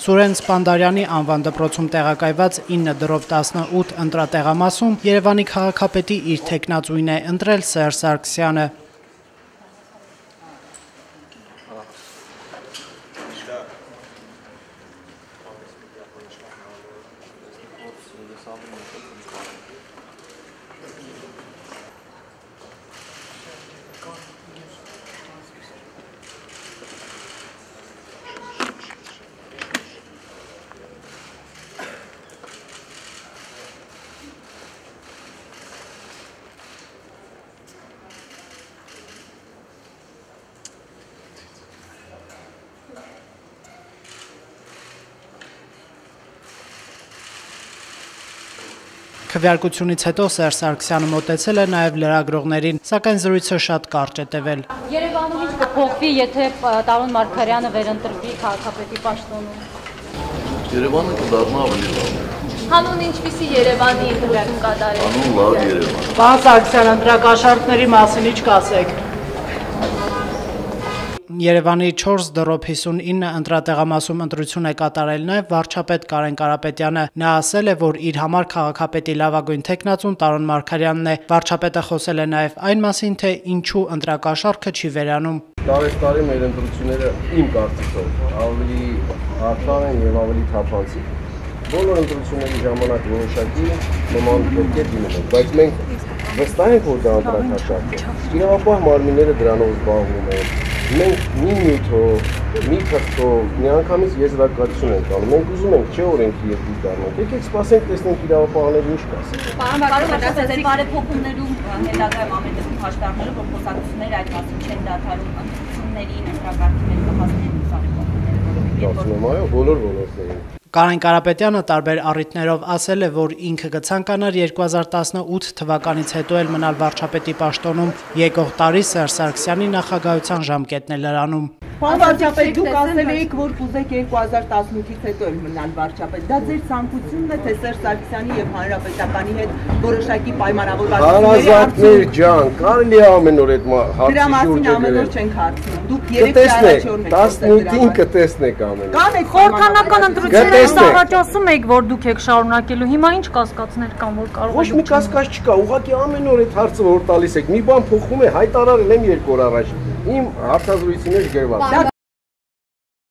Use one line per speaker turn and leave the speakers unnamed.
Սուրեն Սպանդարյանի անվան դպրոցում տեղակայված 9 դրով 18 ընտրատեղամասում Երևանի քաղաքապետի իր թեկնածուին է ընտրել Սերժ Սարգսյանը։ Քվեարկությունից հետո Սերժ Սարգսյանը մոտեցել է նաև լրագրողներին, սակայն զրույցը շատ կարճ է տևել։
Երևանում ինչ կփոխվի, եթե Տարոն Մարգարյանը վերընտրվի քաղաքապետի պաշտոնում։
Երևանը կդառնա ավելի լավ։
Հանուն ինչպիսի Երևանի ընտրություն կատարել։
Հանուն լավ Երևան։
Պարոն Սարգսյան, ընտրակաշառքների մասին ինչ կասեք։ Երևանի 4 դրով 59 ընտրատեղամասում ընտրություն է կատարել նաև վարչապետ Կարեն Կարապետյանը։ Նա ասել է, որ իր համար քաղաքապետի լավագույն թեկնածուն Տարոն Մարգարյանն է։ Վարչապետը խոսել է նաև այն մասին, թե ինչու ընտրակաշառքը չի վերանում։
Տարի մեր ընտրությունները իմ կարծիքով ավելի արդար են եւ ավելի թափանցիկ։ Բոլոր ընտրությունների ժամանակ որոշակի նման կերպ դիմում են, բայց մենք վստահ ենք, որ դա ընտրակաշառք է։ Իրավապահ մարմինները դրանով զբաղվում են։ Մենք մի նյութով, մի թղթով, միանգամից եզրակացություն ենք անում։ Մենք ուզում ենք, չէ՞ օրենքի երկիր դառնանք։ Եկեք սպասենք, տեսնենք իրավապահները ինչ կասեն։
Պարոն Մարգարյան, ձեր բարեփոխումներում հետագայում ամեն դեպքում հաշվարկները, որ խոսակցությունները այդ մասին չեն դադարում, ընտրություններին ընտրակարգին կհասնեն
Դասում այո, բոլոր ոլորտներին։
Կարեն Կարապետյանը տարբեր առիթներով ասել է, որ ինքը կցանկանար 2018 թվականից հետո էլ մնալ վարչապետի պաշտոնում, եկող տարի Սերժ Սարգսյանի նախագահության ժամկետն է լրանում։
Պարոն վարչապետ, դուք ասել էիք, որ կուզեք 2018-ից հետո էլ մնալ վարչապետ։ Դա ձեր ցանկությունն է, թե Սերժ Սարգսյանի եւ Հանրապետականի հետ որոշակի պայմանավորվածությունների
հարցեր ջան, կարելի է ամեն օր այդ հարցի
շուրջ ամեն օր չենք հարցնում։ Դուք երեք առաջորդ եք
18-ին կտեսնեք ամեն օր։
Խորհրդանական ընտրություններից առաջ ասում եք, որ դուք եք շարունակելու, հիմա ինչ կասկածներ կան, որ կարող
Ոչ մի կասկած չկա, ուղղակի ամեն օր այդ հարցը որ տալիս եք, մի բան փոխվում է, հայտարարել եմ 2 օր առաջ։ Իմ հարցազրույցի մեջ գրված։